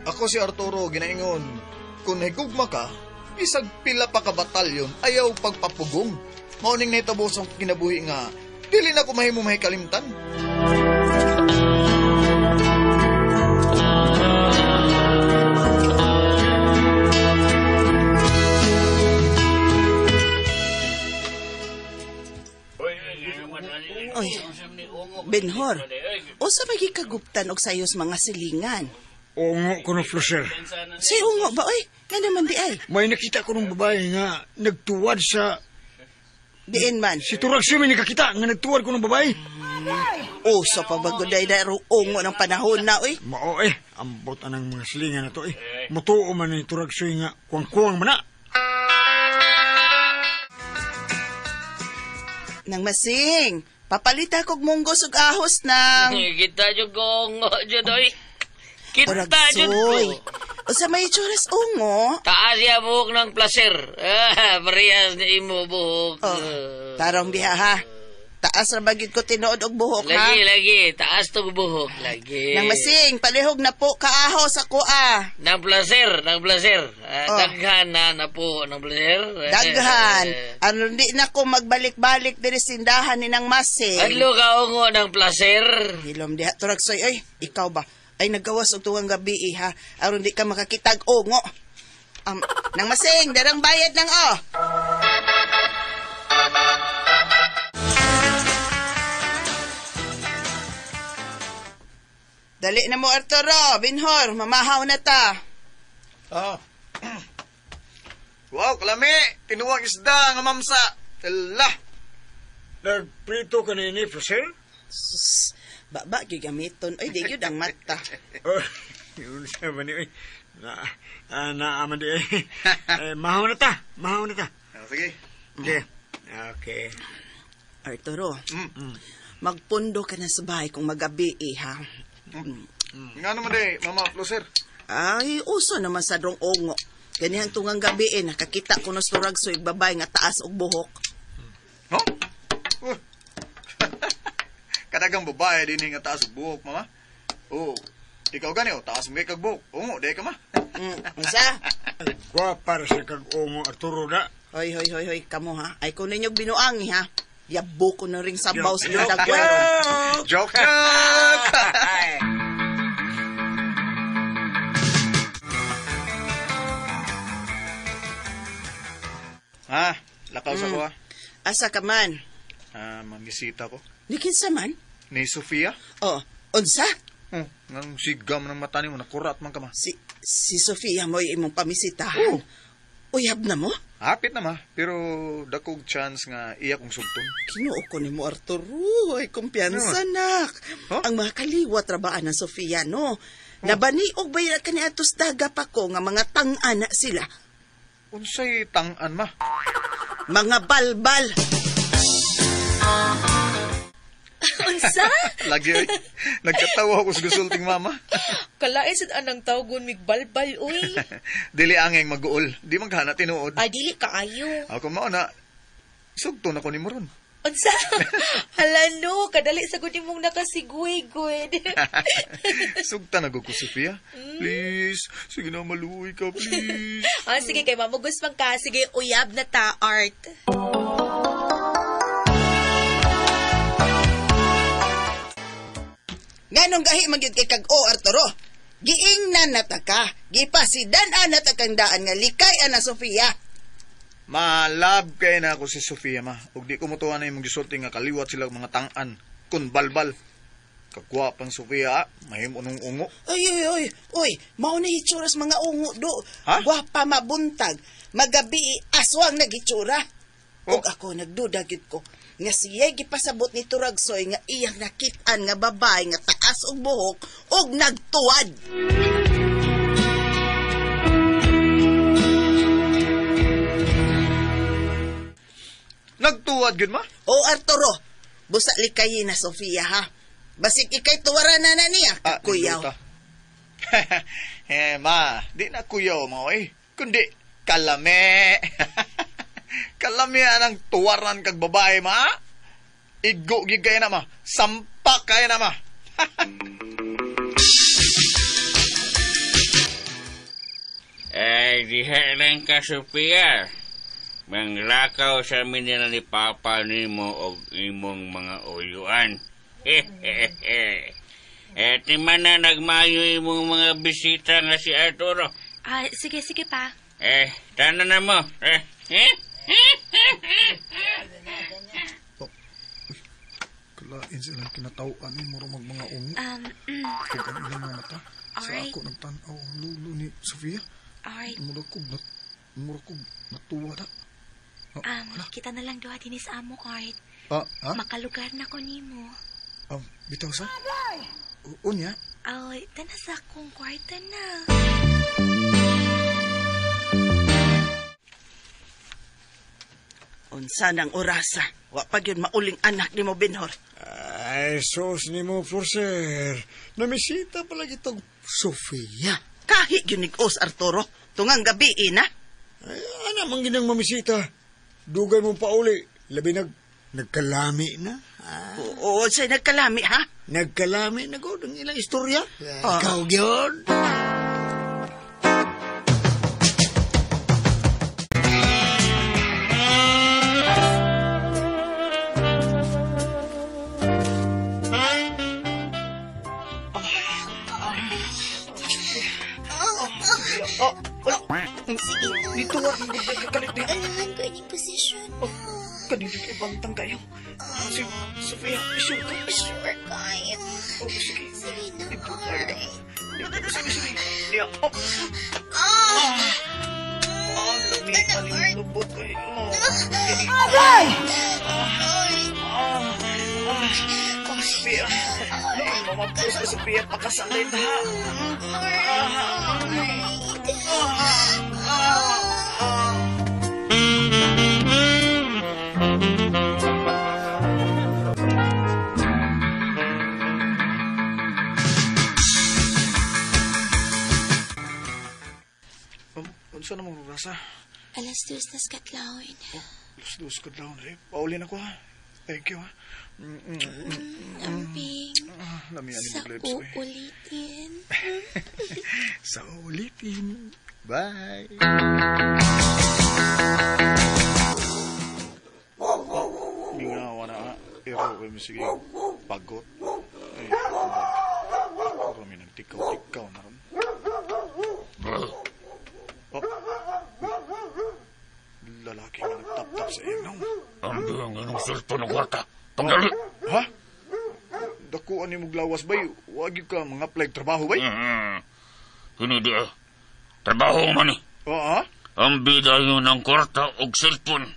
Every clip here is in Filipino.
Ako si Arturo ginaingon, kung higugma ka, isag pila pa ka batalyon, ayaw pagpapugong. Mauning nahitabos ang kinabuhi nga, dili na ko mahimo mahikalimtan. Oy, Benhor, o sa magikaguptan og sayos mga silingan? Ungo ko ng Floser. Say ungo ba, oy? Nga naman di ay. May nakita ko ng babae nga nagtuwad sa... Diin man. Si Turagso may nakakita nga nagtuwad ko ng babae. O, sa pabagoday na ungo ng panahon na, oy. Mao ambot anang mga silingan na to Mutuo man ni Turagso nga kuwang-kuwang man na. Nang masing, papalita kog munggos ug ahos ng... Kita jud ko jud oy. Kita jud Turagsoy. ko. O sa may churas ungo. Taas ya buhok ng placer. Parehas ni imo buhok. Tarong diha ha. Taas ra bagid ko tinuod og buhok ha. Lagi. Taas tong buhok. Lagi. Nang masing, palihog na po kaahos ako Ng placer. Daghan na po ng placer. Daghan. Ano di na ko magbalik-balik diri sindahan ni nang masing. Adlo ka ungo ng placer. Hilom diha Turagsoy, oy, ikaw ba? Ay naggawas og tuwang gabi ha. Aron di ka makakitag ungo. Nang masing, darang bayad nang Dali na mo Arturo, Benhor, mamahaw na ta. Wow, kalami! Tinuwang isda nga mamsa! Tala! Nagprito ka na ini, Floser? Sus, baba gigamiton. Ay, di yun ang mata. Yun siya ba ni... Naaman di mahaw na ta. Sige. Okay. Arturo, magpundo ka na sa bahay kung magabi ha. Nga naman Mama Floser. Ay, uso naman sa drong ongo. Ganihang tungang gabi nakakita ko ng Turagsoy babay nga taas og buhok. Huh? Kadagang babae din nga taas og buhok, Mama. Ikaw gani taas mo kag buhok. Ungo, di ka ma. Unsa? Gwapa ra sa kag ungo Arturo da. Hoy, kamo ha. Ay kung ninyong binuangi ha. Yabo ko na ring sabaw sa Joke. dagwaron. Joke! Lakaw sa ko Asa ka man? Mangisita ko. Nikinsa man? Ni Sofia? Unsa? Nang sigam ng mata ni mo, nakurat man ka ma. Si Sofia mo imong pamisitahan? Uyab na mo? Hapit na ma, pero dakog chance nga iya kong sugton. Kinuo ko ni mo, Arturo. Ay, kumpiyansa, nak. Ang mga kaliwat rabaan ng Sofia, no? Nabaniog ba yan ka ni Atos Daga pa ko nga mga tang-ana sila? Unsay tang-an ma? Mga balbal. Unsa? Lagi ay. Nagkatawa ako sa gusulting mama. Kalain sad anang tawgon mig balbal uy. Dili angeng mag-uol. Di man kana tinuod. Ay dili kaayo. Ako mao na. Sugton ako ni Moron. Unsa? Hala no, kadali sa gud imong nakasigway-gud. Sugtan ako ko, Sofia. Please. Sige na, maluoy ka, please. Sige kay mamugos man ka. Sige, uyab na ta, Art. Nganong gahi magyud kay kag Arturo? Giingnan na ta ka. Gipasidan na ta kang daan nga likay ana Sofia. Malab kay na ako si Sofia ma. Ug di ko mutuan na imong gisulti nga kaliwat sila mga tang-an kun balbal. Kagwapang Sofia, mahimo nung ungo. Oy, mao na hitsuras mga ungo do. Ha? Gwapa mabuntag, magabi aswang nagitsura. Ug ako nagduda gid ko nga siya gipasabot ni Turagsoy nga iyang nakit-an nga babay nga taas og buhok ug nagtuwad. Nagtuwad gud ma? O Arturo, busa likayin na Sofia ha. Basik ikay tuwaran na niya, kuyaw. Ma, di na kuyaw mo kundi kalame. Kalame anang tuwaran kag babae ma. Igo gid kay na ma. Sampak kay na ma. Ay, diha lang ka, Sophia. Manglakaw sa amin nila ni Papa nimo og imong mga uyuan. Di man na nagmayo imong mga bisita nga si Arturo. Sige pa. Tanan na mo. Kalain sila kinatawaan ni mura mga ungo. Kung ano ilang mga mata. Sa Alright. ako nagtanaw ang lulo ni Sofia. Alright. Mura ko natuwa na. Kita na lang duha din sa amo, Art. Ha? Makalugar na ko nimo. Bitaw sa? Unya? Ay, tana sa akong kwarta na. Unsa nang orasa? Wa pa gyud mauling anak nimo Benhor. Ay, sos ni mo, Forcer. Namisita pala itong Sofia. Kahit gyud nig-os Arturo, tungang gabi na. Ay, ano mang ginang mamisita? Dugay mo pa uli. Labi nagkalami na. Oo, say nagkalami ha. Nagkalami na ko ng ilang istorya. Ah. Ikaw yun. Dito nga, kalit niya. Alahan ko inyong posisyon. Kanina kay bantang kayo. Si Sofia, sure ka? Sure, kayo. Sige. Sige na, Sige. Yeah. Lami pa rin lubot kayo. Aray! Sofia. Mamapos ka, Sofia. Pakasalit, ha? Saan naman rasa? Alas 2 na skatlawin. Lus ka daw na eh. Paulin ako ha. Thank you ha. Amping. Lamihan ni Sa Maglebs ko eh. uulitin. Sa ulitin. Bye. Gingawa na ha. Pero kami sige pagod. Ay, ako kami nagtikaw-tikaw na ron. Lalaki nga nagtap-tap sa inaw. Ang biyang anong sulto ng kwarta. Pagdali. Ha? Dakuan ni muglawas bay. Wag ka mga apply trabaho bay. Hindi trabaho man eh. Ha? Ang bida yun ng kwarta o cellphone.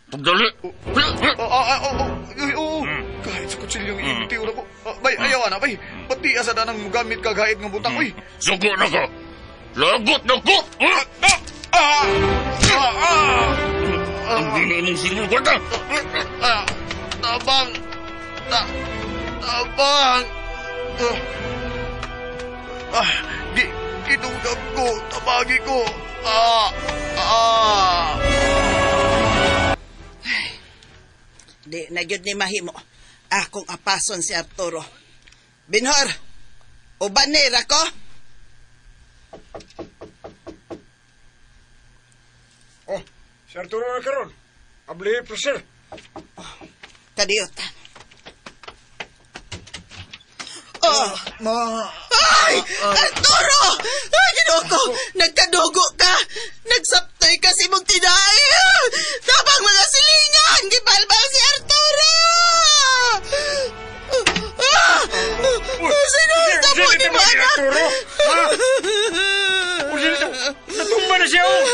Pagdali. Kahit sa kutsilyong ibitiw na ko. Bay, ayaw na bay. Pati asa na nang mugamit ka gahit ng butang bay. Sugo na ka. Lagot na ko. Ang bina mong sinyong kwarta. Tabang. Tabang. Kinugag ko. Tabagi ko. Di na gyud ni mahimo. Akong apason si Arturo. Benhor, ubanira ko. Oh, si Arturo na karon. Abli, Forcer. Kadiyot. Ay! Arturo! Ay, ginuko! Nagkadugo ka! Nagsaptay kasi mong tinay! Tabang mga silingan! Gibalbal si Arturo! Sinunta mo ni Mana! Arturo? Ha? Natumba na siya, oh!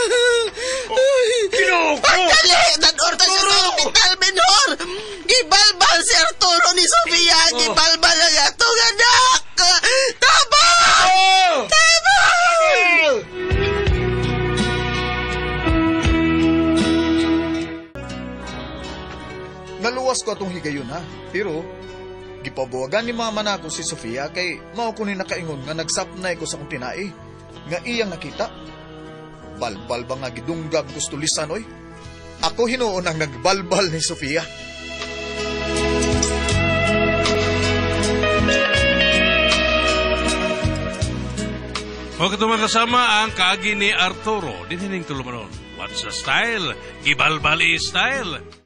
Kinuko! Pagdali! Nadorta siya sa hospital, Benhor! Gibalbal si Arturo ni Sofia! Gibalbal ang atong anak! Tabang! Tabang! Naluwas ko atong higayon ha. Pero, gipabuwagan ni mama na ako si Sofia kay mao ko ni nakaingon nga nagsapnay ko sa kong tinai. Nga iyang nakita. Balbal ba nga gidunggab gusto lisan oy? Ako hinuon ang nagbalbal ni Sofia. O katong kasama ang kaagi ni Arturo. Dinhining tulumanon. What's the style? Gibalbali style.